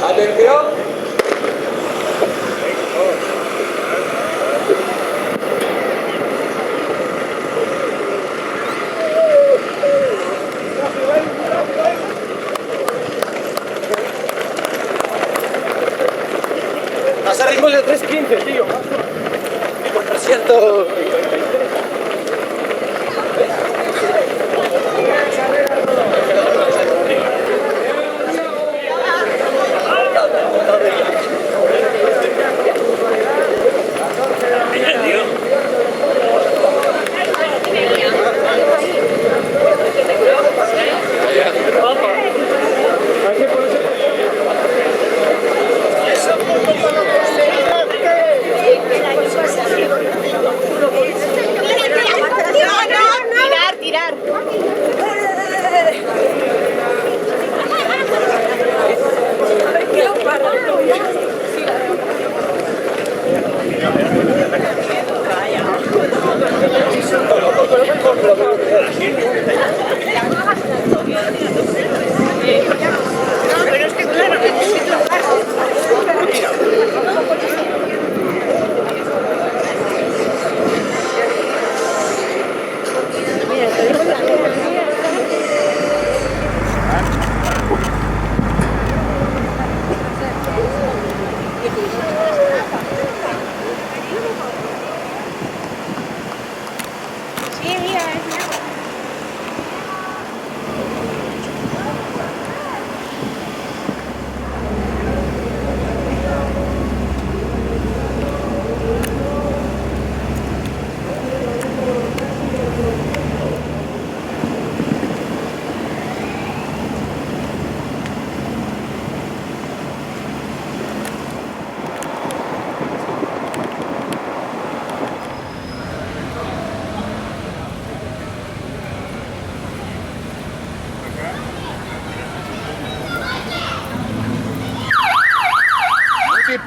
Atención. Hasta ritmos de 3:15, tío. Por 300.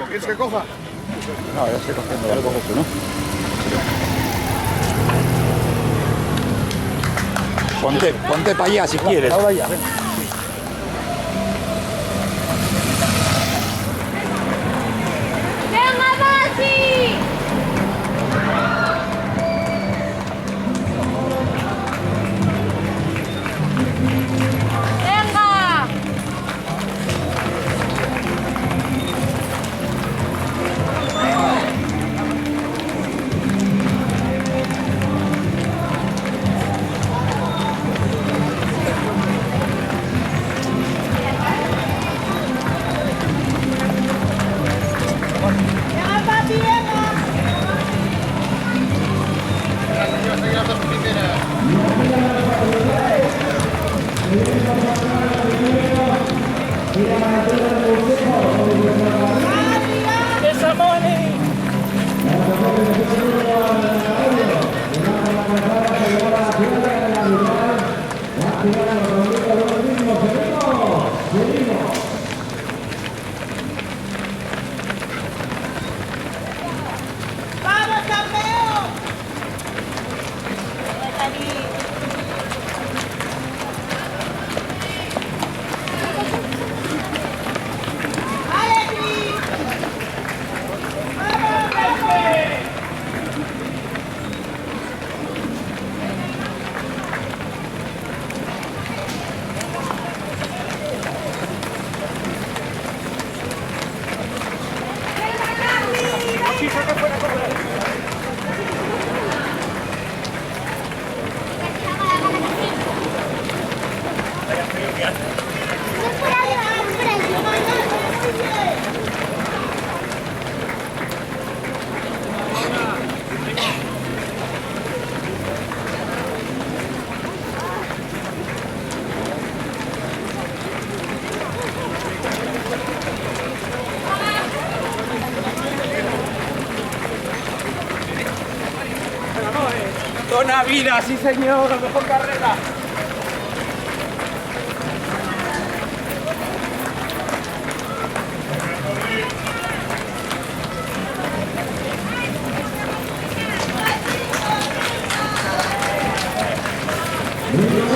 ¿Quieres que coja? No, ya estoy cogiendo, ya lo cojo tú, ¿no? Ponte para allá si quieres. Ahora ya, ven. ¡Venga, Masi! ¡Venga! ¡Vamos, campeón! Dona vida, sí señor, la mejor carrera. Muy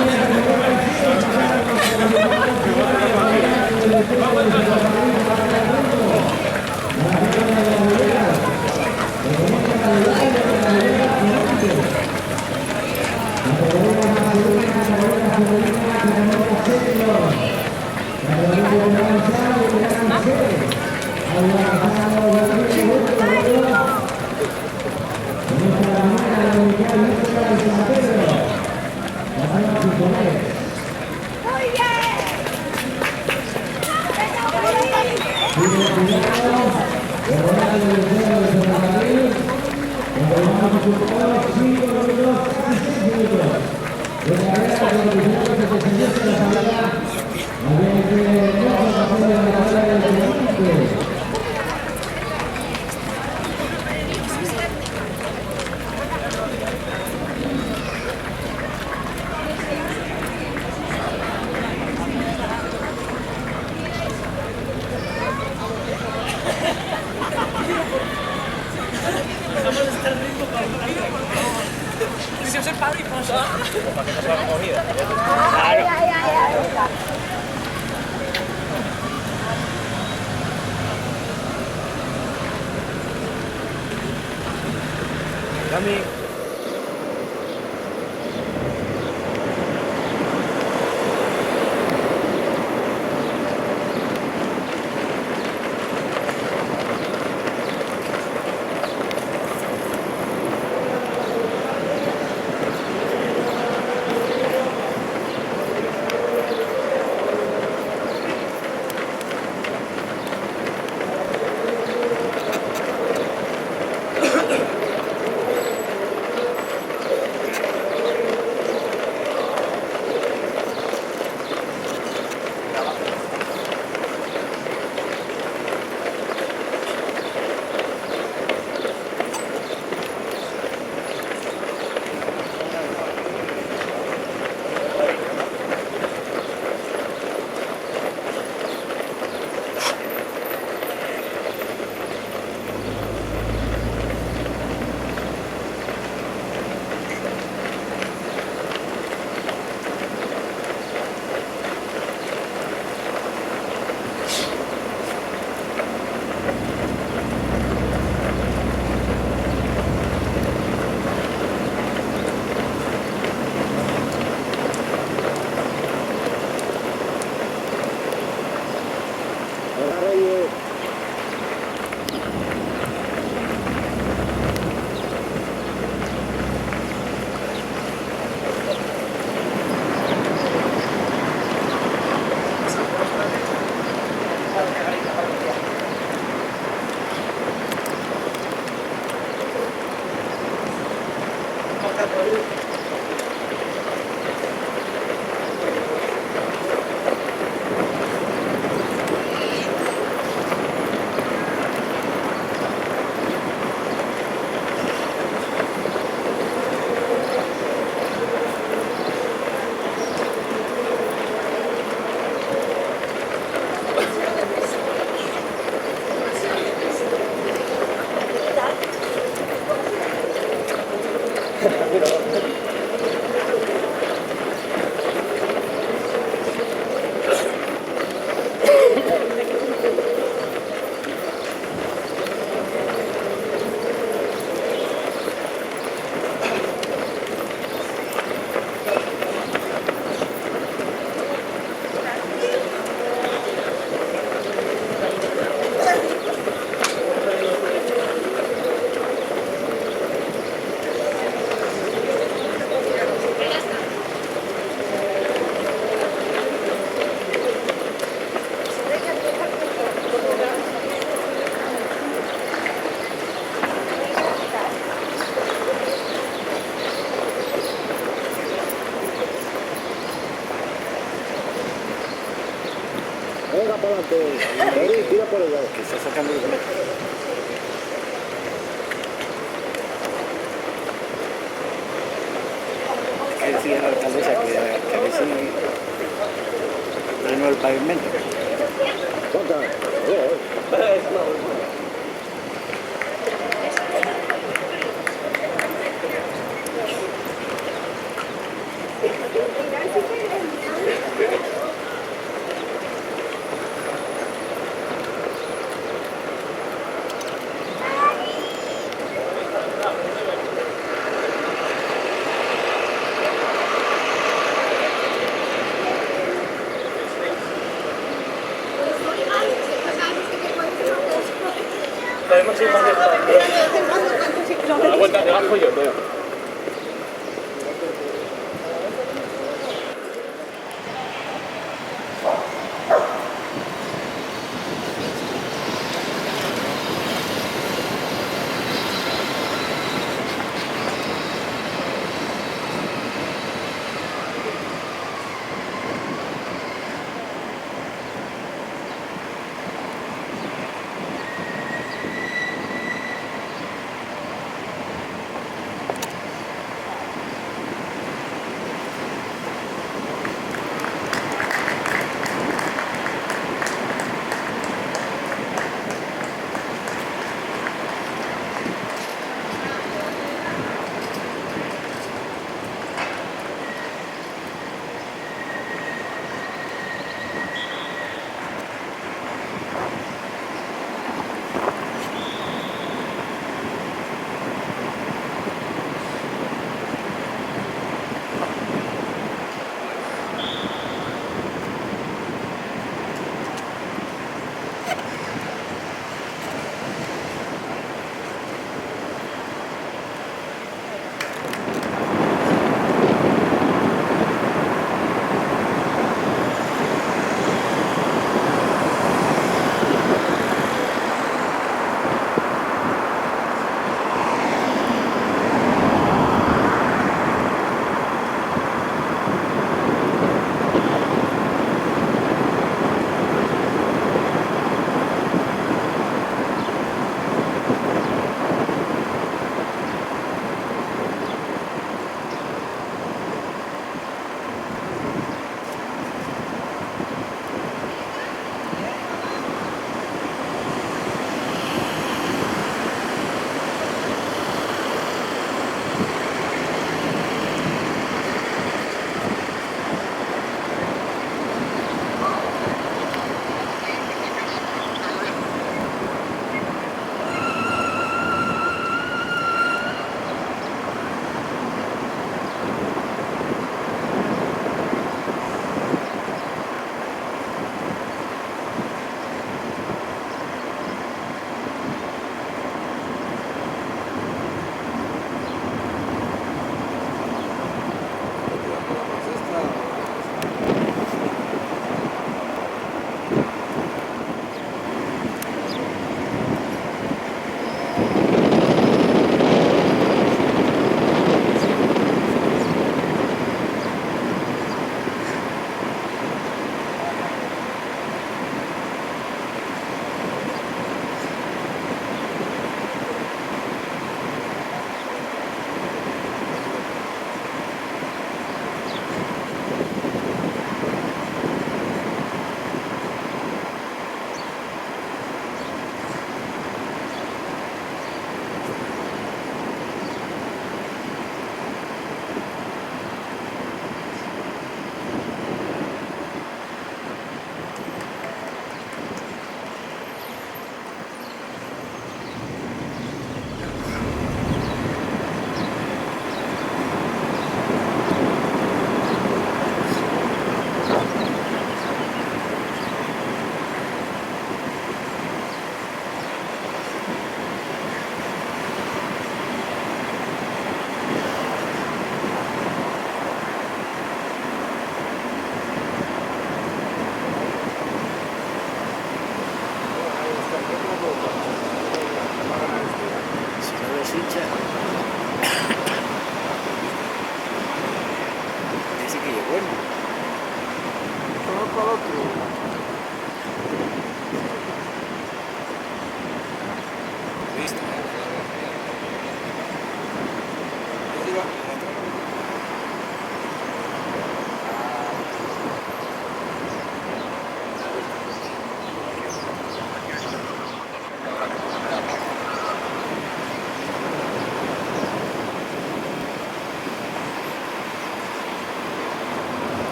Venga para adelante. Tira por allá, que está sacando el Que decía la alcaldesa que a ver si renueva el pavimento. vuelta debajo yo veo.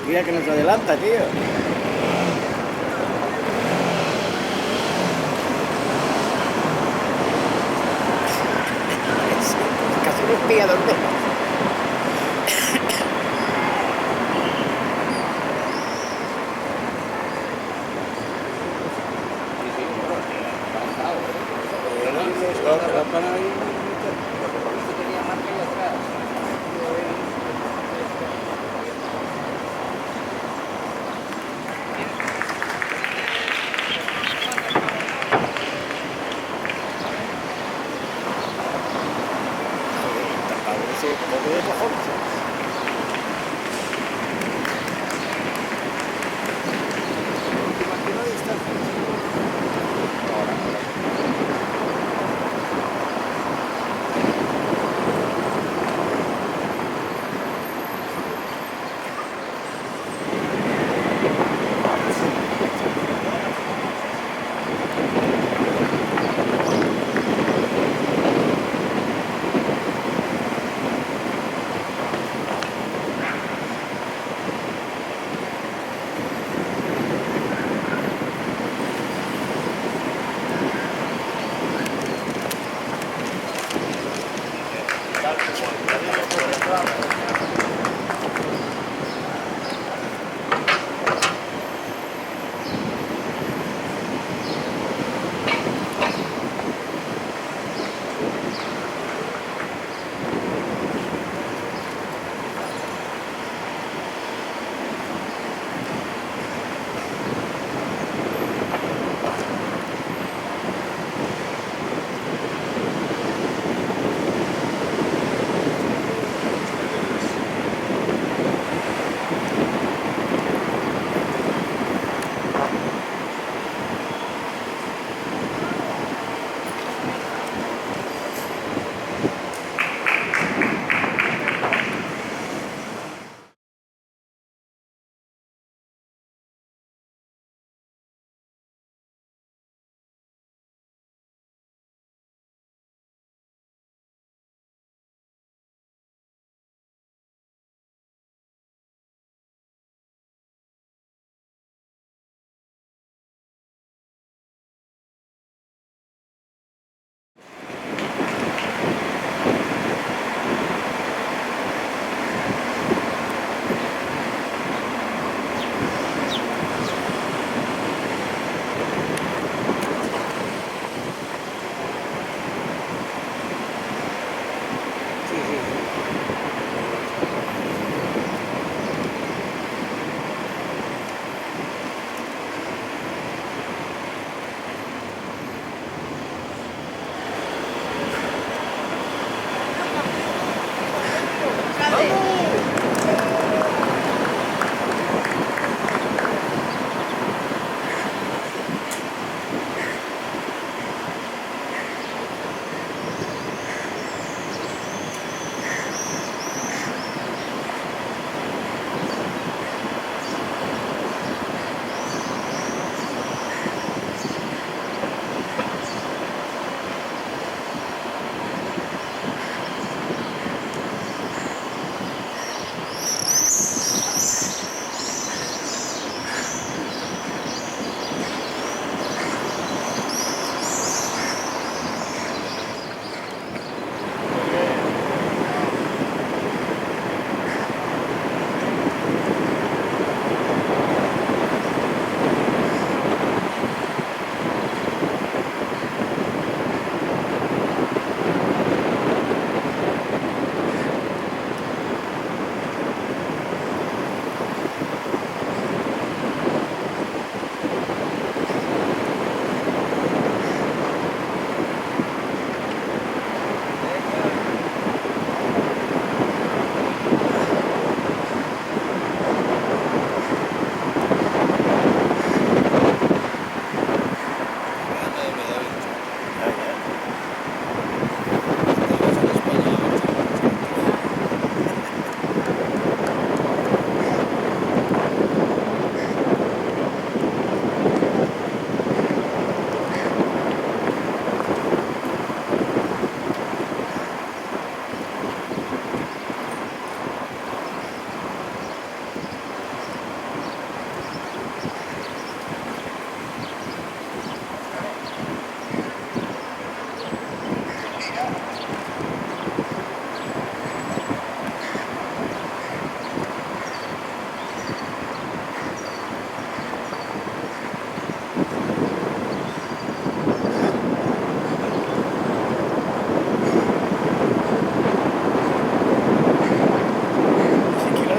Mira que nos adelanta, tío. Casi me pilla dormir.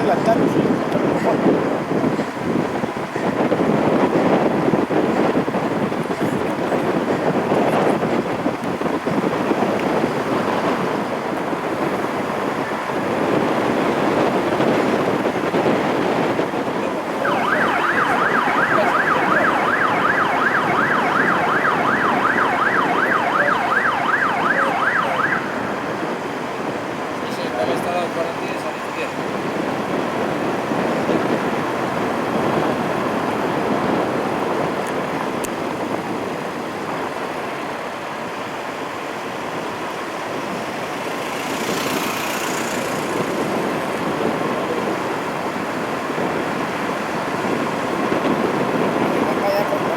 adelantaros.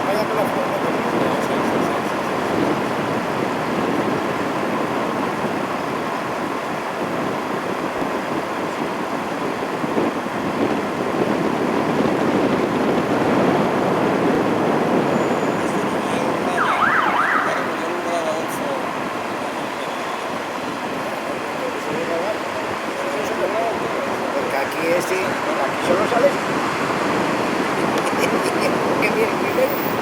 Vaya con la furgoneta. Porque aquí solo sale. Qué bien, primero.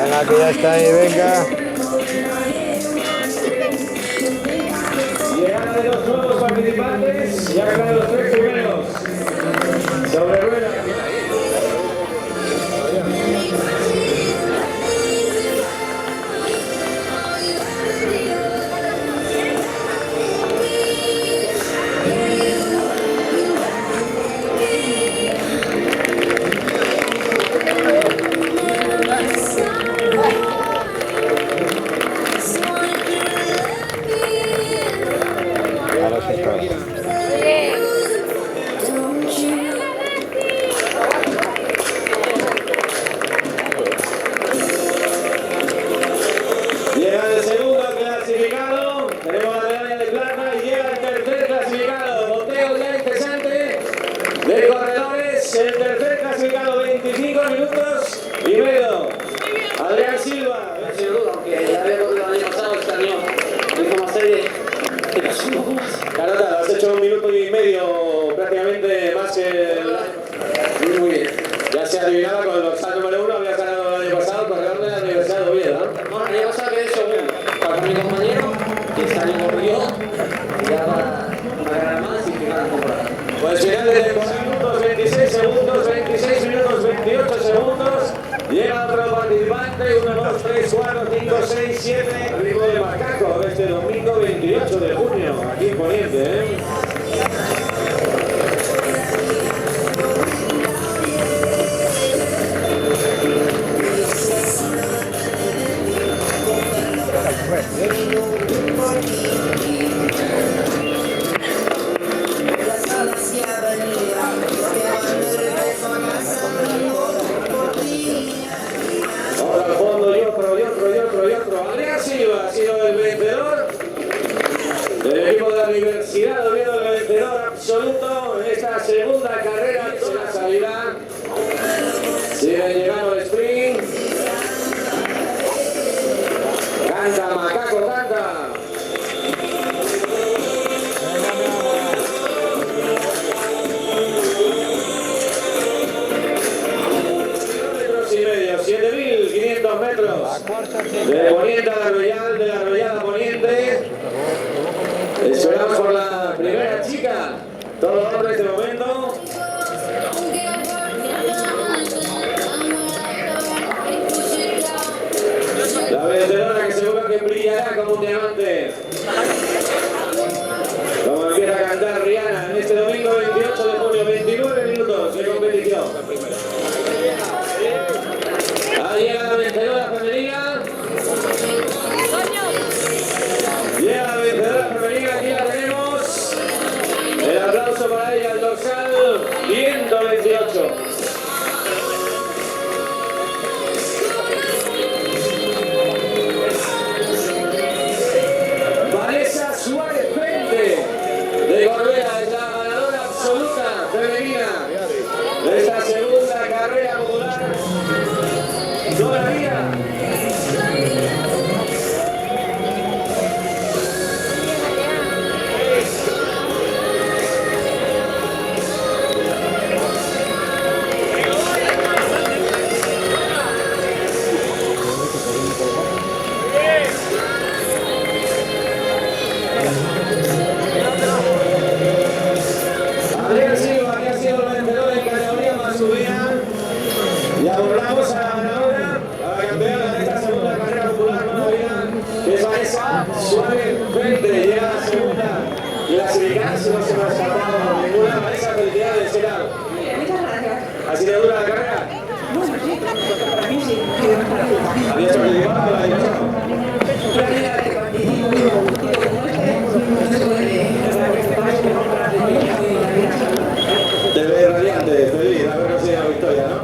Venga, que ya está ahí, venga. Llegada de los nuevos participantes, ya ganan los 3 primeros. Sobre ruedas. Llega el segundo clasificado, tenemos la medalla de plata y llega el tercer clasificado, Monteo ya interesante de corredores, el tercer clasificado, 25 minutos y medio. Adrián Silva. Sin duda, aunque ya había corrido el año pasado, este año hizo más serie y pasó un poco más. Carota, lo has hecho 1 minuto y medio, prácticamente más que el... Muy bien. Ya se adivinaba con el salto número 1, había ganado el año pasado, corredor de la Universidad de Oviedo, ¿no? Bueno, el año pasado quedé segundo para mi compañero, que este año corrió y ya va a ganar más y final de temporada. Pues final de 26 minutos, 28 segundos. Llega otro participante, 1, 2, 3, 4, 5, 6, 7. Ritmo de Macaco, este domingo 28 de junio, aquí en Poniente, ¿eh? Ahora al fondo y otro. Adrián Adrián Silva ha sido el vencedor. El equipo de la Universidad de Oviedo, el vencedor absoluto en esta segunda carrera de la salida. Sigue llegando el sprint. Canta, macaco, canta. Kilómetros y medio, 7.500 metros. De Poniente a la Royal, de la Royal a Poniente. Esperamos por la primera chica. Todo hombres de momento. La vencedora que seguro que brillará como un diamante. Como empieza a cantar Rihanna en este domingo 28 de junio, 29 minutos de competición. Ahí llega la vencedora femenina. Llega la vencedora femenina, aquí la tenemos. El aplauso para ella, el dorsal 128. Vanessa Suárez Pente de Gorbea es la ganadora absoluta femenina de esta segunda carrera popular. Todavía. Adrián Silva, que ha sido el vencedor en categoría masculina. Y abordamos a la ganadora, a la campeona de esta segunda carrera popular masculina, que es Vanessa Suárez Pente. Llega la segunda clasificada, si no se nos ha saltado ninguna. Vanessa, felicidades, ¿qué tal? Muchas gracias. ¿Ha sido dura la carrera? Bueno, sí, para mí sí. ¿Habías participado o la habías hecho? Primera vez que participo en un partido como Te ves radiante, feliz, a ver si la victoria, ¿no?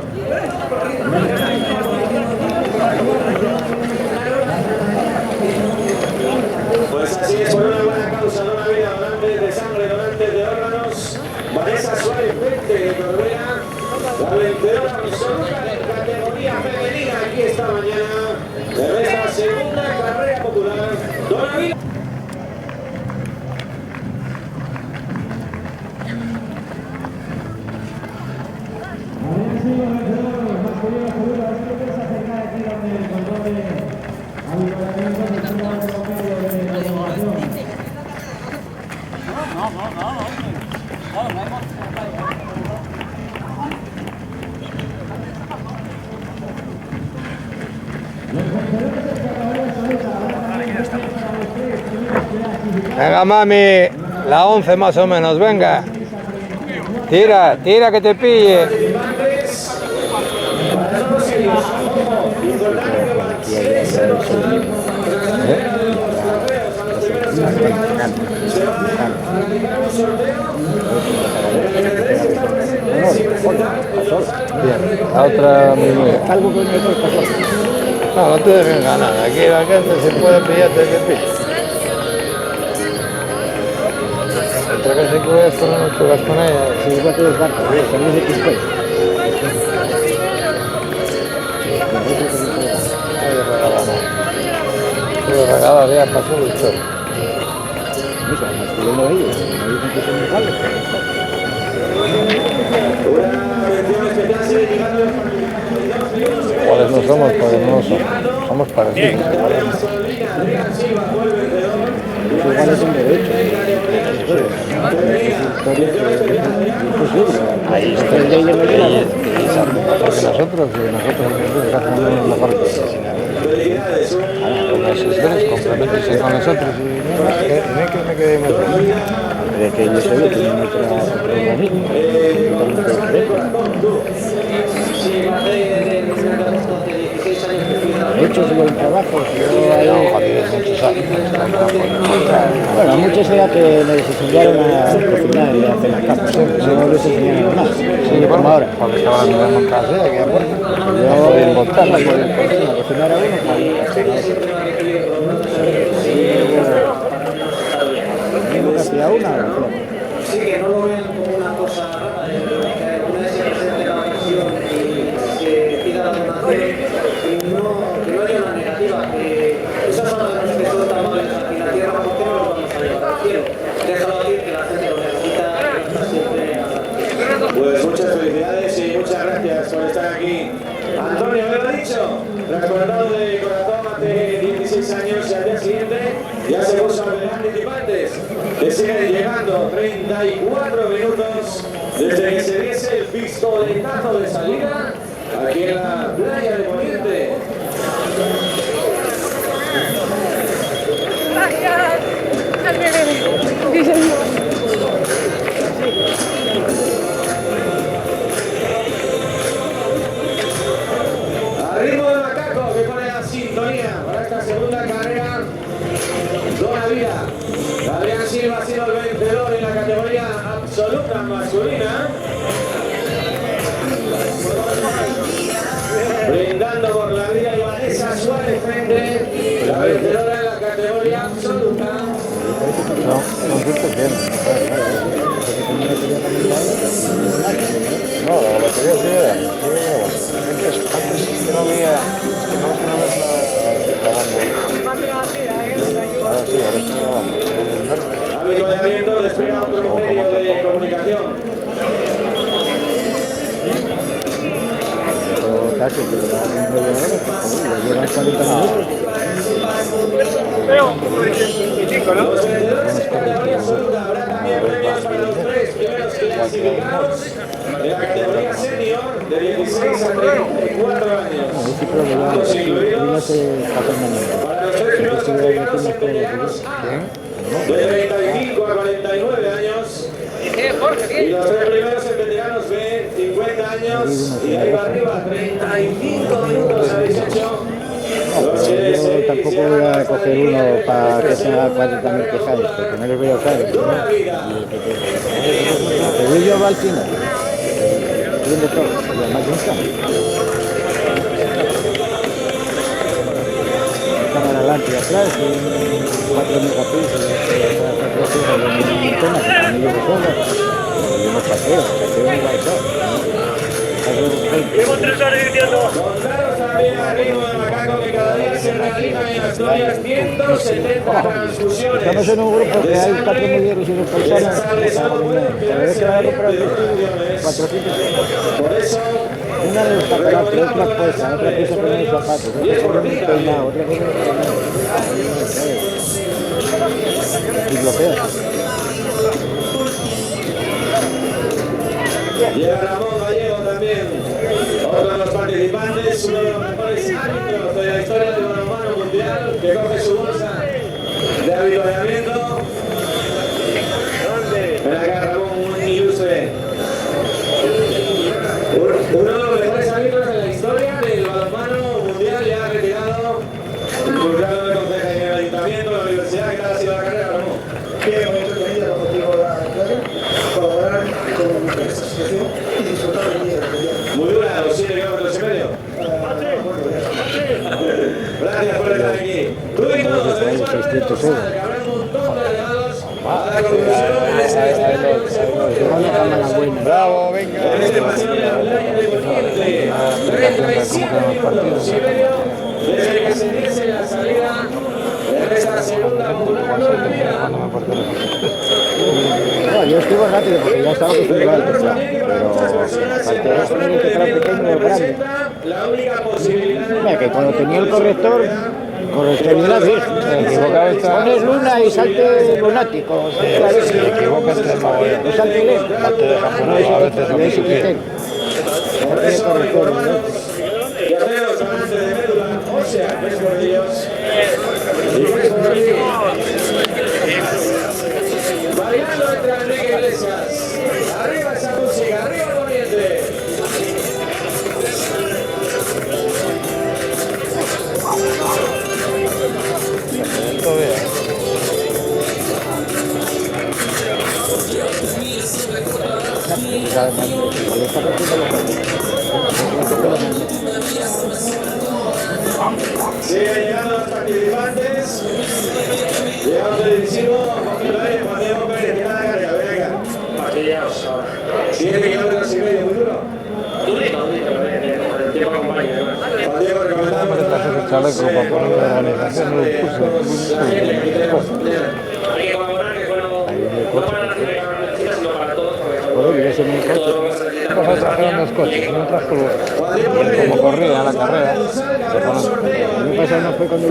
Pues así es, por una buena causa, no una vida, donantes de sangre, donantes de órganos. Vanessa Suárez Pente de Corbera, la vencedora absoluta en categoría femenina aquí esta mañana de esta segunda carrera popular. Dona Vida. Venga, mami, la 11 más o menos, venga. Tira, tira que te pille. Bien, la otra misma. Algo que me toca. No, no te dejen ganar. Aquí la gente se puede pillar, te pilla. Otra cosa que voy a hacer no juegas con ella. Si igual te desbarco, que no sé qué estoy. Pero regalar ya pasó la historia. Mira, más que uno de ellos, me dicen que son iguales. Iguales no somos, porque no somos. Somos parecidos. Iguales son derechos. Ahí está el ley de Medellín. Porque nosotros hacemos mejor que ellos. Como asesores, complementos con nosotros y no es que me quede mejor. De que yo soy el que tiene otro organismo. De hecho, si el trabajo, bueno, muchos era que les enseñaron a cocinar y a hacer las capas, no les enseñaron más, como ahora. Porque estaban en casa, aquí a puerta. Yo podía montarla, podía cocinar a uno, podía cocinar a otro. siguiente. Ya se puso a ver participantes que siguen llegando 34 minutos desde que se diese el pistoletazo de salida aquí en la playa de Poniente. A ritmo de macaco que pone la sintonía para esta segunda carrera. Dona vida. Adrián Silva ha sido el vencedor en la categoría absoluta masculina. Brindando por la vida y Vanessa Suárez frente, la vencedora en la categoría absoluta. No, no siento bien. No, la batería sí era. Antes no había. Ahora sí, ahora estoy grabando. Avituallamiento despliega otro medio de comunicación. Casi, pero no llevan 40 minutos. Los vencedores en categoría absoluta habrá también premios para los 3 primeros clasificados de la categoría senior de 16 a 34 años. Ambos incluidos para los 3 primeros clasificados en veteranos A de 35 a 49 años. Y los 3 primeros en veteranos B, 50 años y ahí va arriba, 35 minutos habéis hecho. Yo tampoco voy a coger uno para que sea 40.000 quejados, porque no les voy a usar. Pero yo va al final. Viendo todo, y además nunca. Cámara adelante y atrás, 4 megapíxeles, 4 fijos de mi antena, que también llevo solo. Y unos paseos muy Llevo 3 horas viviendo. Contaros también al ritmo de macaco que cada día se realizan en Asturias 170 transfusiones. Estamos en un grupo que hay 4 mujeres y 2 personas. Cada vez que va a comprar 400. Por eso, una de los zapatos, otra cosa, otra pieza con los zapatos, otra cosa con el peinado, otra cosa con el bloquea. llega Ramón Gallego también, otro de los participantes, uno de los mejores árbitros de la historia del balonmano mundial, que coge su bolsa de avituallamiento. Ven acá, Ramón, un ilustre. Uno de los mejores árbitros de la historia del balonmano mundial, ya retirado, involucrado en el consejo en el ayuntamiento, en la universidad. ¿Qué tal ha sido la carrera, Ramón? Bien, muy entretenido el objetivo de la clase, colaborar con esta asociación y disfrutar del día. Muy dura, los 7 kilómetros y medio. Gracias por estar aquí. Tú y todos, tenéis que habrá un montón de regalos a la conclusión de esta historia. Bravo, venga. En este paseo de la playa de Poniente, 37 minutos y medio desde que se diese la salida de esta segunda popular de la vida. No, yo escribo rápido porque ya estaba acostumbrado al teclado, pero al tener el teclado pequeño o grande. La única posibilidad Mira, que cuando tenía el corrector de la Virgen, pones luna y salte lunático. Claro, si te equivocas, no salte lento. No, eso es suficiente. No tiene corrector, ¿no? y haceros donante de médula ósea, que es por ellos. Y que es por ellos. Bailando entre Enrique Iglesias. Arriba esa música, arriba el Poniente. Siguen llegando los participantes. Llegamos del decisivo, Mateo Pérez, que nada de carga, venga. Paquillaos ahora. 7 kilómetros y medio, muy duro. Durito, el tiempo acompaña. Mateo, recomendamos el chaleco para poner la organización, no lo puse. Hay que colaborar, que no para las chicas, sino para todos. Joder, yo soy muy coche. Todos los coches, en otras curvas. Como corría la carrera. El año pasado no fue cuando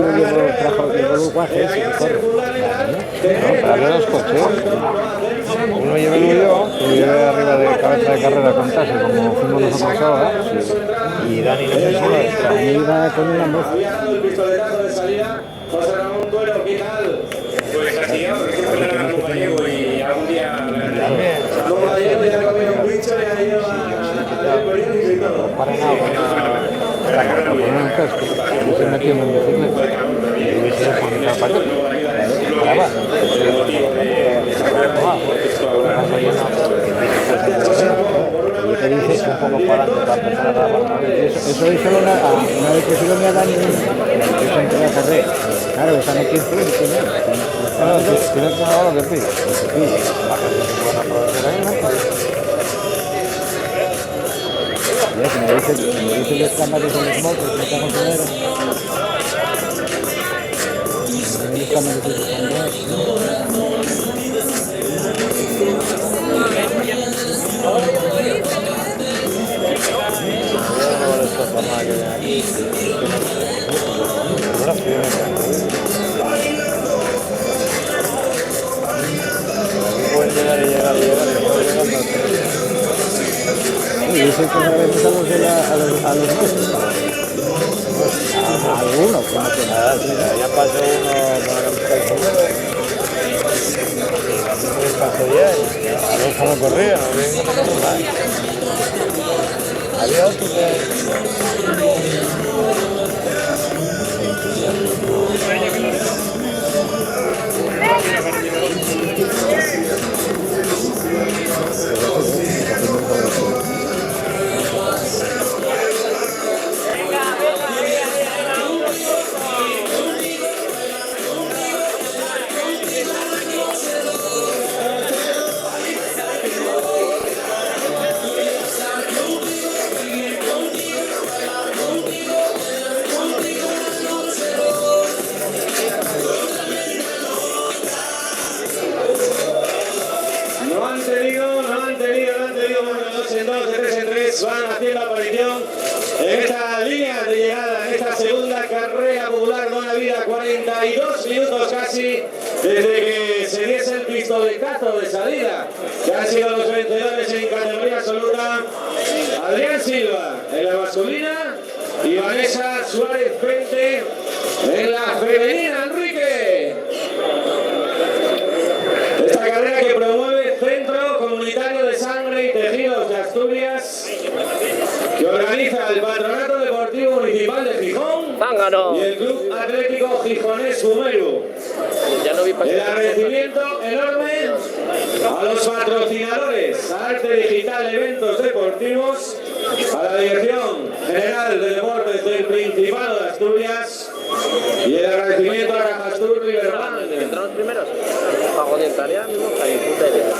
trajo el guaje ese que corre. No, pero había dos coches. Uno llevé yo, que lo llevé arriba de cabeza de carrera con Tase, como fuimos nosotros ahora. Y Dani no sé si iba detrás. Y iba con una moza. El pistoletazo de salida, José Ramón Duero, ¿qué tal? Pues así, porque siempre le dan un gallego y algún día... Un gallego ya comió un bicho y ha ido a periódico y todo. Para nada, para poner un casco, y se metió en la bicicleta. Y hubiese dejado para aquí. Graba. Y te dices un poco para adelante para empezar a grabar. Eso hizo una vez que se lo me ha dado eso entre la carrera. Claro, esa no tiene freno, claro, tiene que grabar lo que pide. Ya, si me dice los cámaras de los motos, me cago en dinero. Los cámaras de los y dicen que no vemos a los nuestros. A algunos, que no tiene nada. Ya pasó uno con la camiseta del sombrero. Pasó ya, a los que no corrían, no pasó nada. Había otro van haciendo aparición en esta línea de llegada, en esta segunda carrera popular de una vida, 42 minutos casi desde que se diese el pistoletazo de salida, que han sido los vencedores en categoría absoluta: Adrián Silva en la masculina y Vanessa Suárez Pente en la femenina. Enrique, esta carrera que promueve Centro Comunitario de Sangre y Tejidos de Asturias, que organiza el Patronato Deportivo Municipal de Gijón y el Club Atlético Gijonés Fumeru. El agradecimiento enorme a los patrocinadores, a Arte Digital Eventos Deportivos, a la Dirección General de Deportes del Principado de Asturias y el agradecimiento a Cajastur Riverbank. ¿Entramos primeros? Pago de Italia, mismo, ahí, puta idea.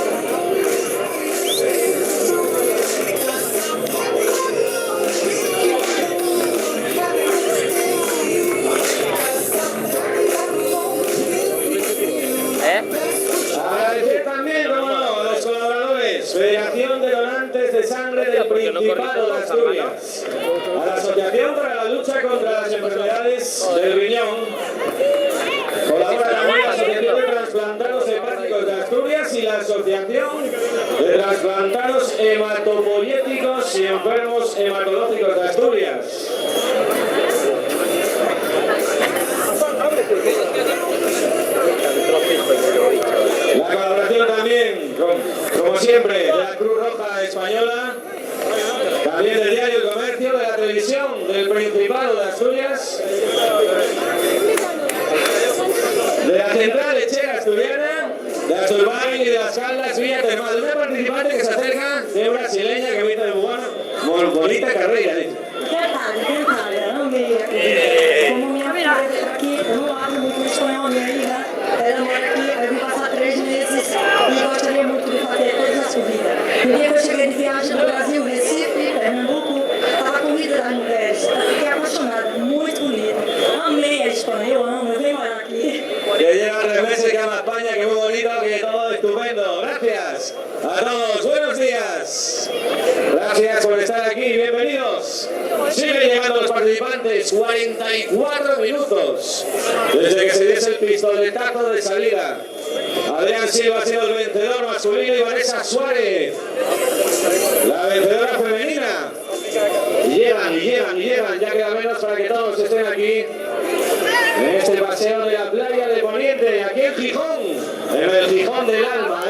Agradecer también, como no, a los colaboradores: Federación de Donantes de Sangre del Principado de Asturias, a la Asociación para la Lucha contra las Enfermedades del Riñón, colabora también la Asociación de Trasplantados Hepáticos de Asturias y la Asociación de Trasplantados Hematopoyéticos y Enfermos Hematológicos de Asturias. La colaboración también, como siempre, de la Cruz Roja Española, también del Diario El Comercio, de la Televisión del Principado de Asturias, de la Central Lechera Asturiana, de Asturbain y de las Caldas Villa Termal. Una participante que se acerca de brasileña que viene de Bugano, muy bonita carrera. Como minha filha aqui, eu não hablo muito espanhol, minha amiga, ela mora aqui, eu vim passar 3 meses e gostaria muito de fazer toda a subida. No dia que eu cheguei de viagem do Brasil, Recife, Pernambuco, estava corrida das mulheres. Eu fiquei apaixonada, muito bonita. Amei a Espanha, eu amo, eu venho morar aqui. Que llega 3 meses, que ama España, que muy bonito, que todo estupendo. Gracias a todos, buenos días. Gracias por estar aquí. corredores, 44 minutos desde que se diese el pistoletazo de salida. Adrián Silva ha sido el vencedor masculino y Vanessa Suárez la vencedora femenina. Y llegan, ya queda menos para que todos estén aquí en este paseo de la playa de Poniente, aquí en Gijón, en el Gijón del alma,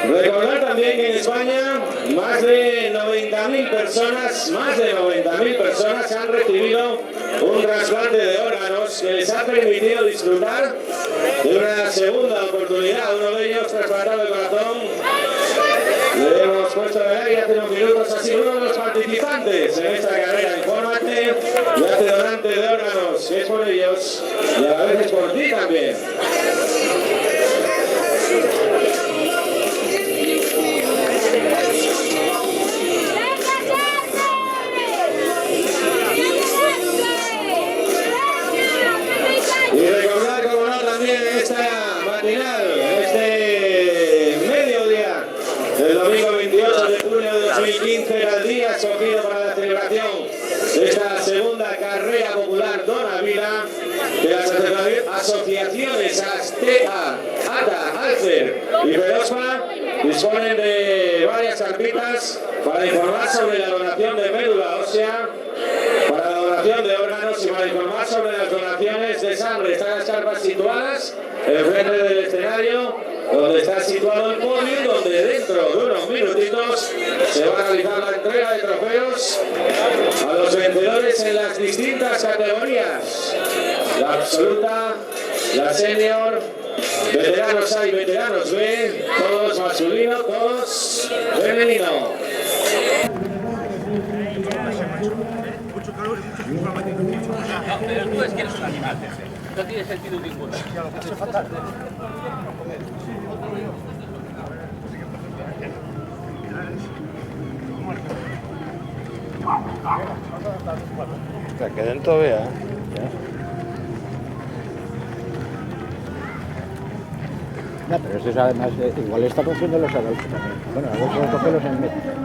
Recordar también que en España más de 90.000 personas han recibido un trasplante de órganos que les ha permitido disfrutar de una segunda oportunidad. Uno de ellos trasplantado de corazón. Le hemos puesto en el aire hace unos minutos, ha sido uno de los participantes en esta carrera. Infórmate y hace donante de órganos, que es por ellos y a la vez es por ti también. Y recordar, como no, también esta matinal, este mediodía del domingo 28 de junio de 2015 era el día escogido para la celebración de esta segunda carrera popular Dona Vila de las asociaciones Azteca, ATA, Alcer y Pedospa. Disponen de varias carpitas para informar sobre la donación de médula ósea, para la donación de órganos y para informar sobre las donaciones de sangre. Están las carpas situadas enfrente del escenario, donde está situado el podio, donde dentro de unos minutitos se va a realizar la entrega de trofeos a los vencedores en las distintas categorías: la absoluta, la senior, veteranos A y veteranos B, todos masculino, todos femenino. Pero tú es que eres un animal, no tiene sentido ninguno. Eso es fatal. O sea, que dentro vea, No, pero eso es además, igual está cogiendo los adultos también. Bueno, a veces coge los en medio.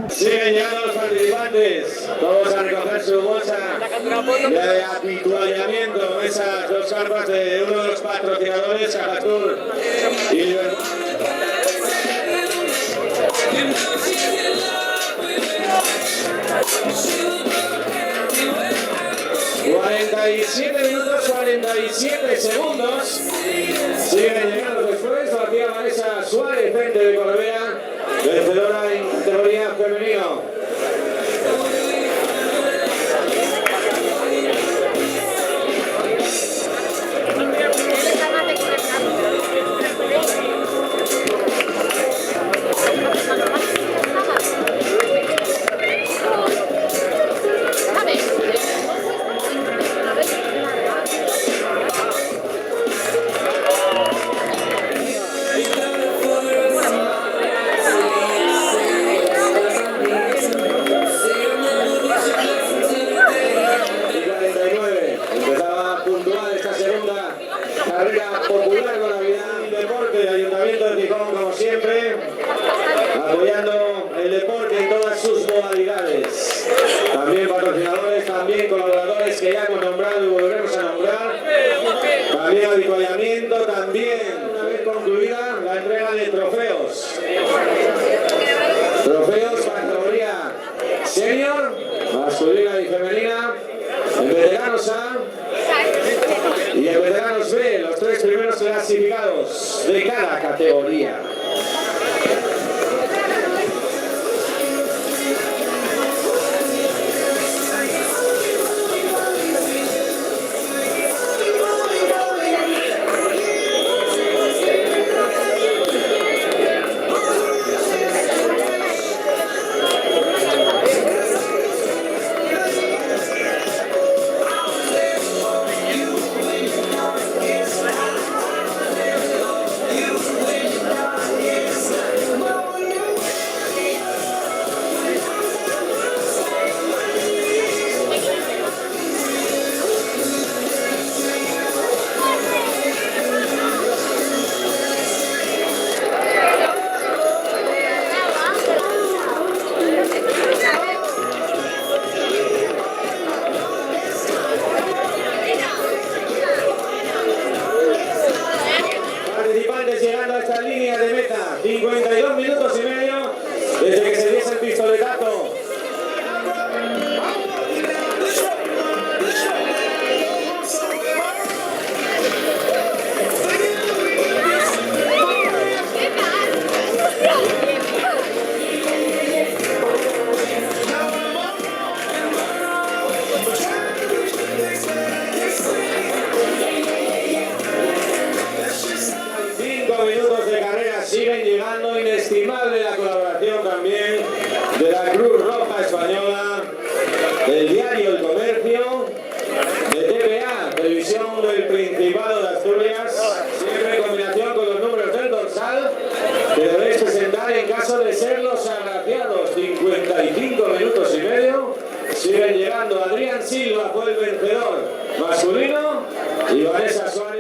Siguen llegando los participantes, todos a recoger su bolsa de habituallamiento, esas dos carpas de uno de los patrocinadores, Cajatur y Libertad. 47 minutos 47 segundos. Siguen llegando después. Aquí a Vanessa Suárez, frente de Correa, vencedora en categoría femenino. Carrera popular con la vida en deporte del Ayuntamiento de Gijón, como siempre, apoyando el deporte en todas sus modalidades. También patrocinadores, también colaboradores que ya hemos nombrado y volveremos a nombrar. También avituallamiento, también, una vez concluida, la entrega de trofeos. Trofeos para categoría senior, masculina y femenina, en veteranos A y en veteranos B, los tres primeros clasificados de cada categoría. siguen llegando, inestimable la colaboración también de la Cruz Roja Española, del diario El Comercio, de TVA, Televisión del Principado de Asturias, siempre en combinación con los números del dorsal, que debéis presentar en caso de ser los agraciados. 55 minutos y medio, siguen llegando. Adrián Silva fue el vencedor masculino y Vanessa Suárez.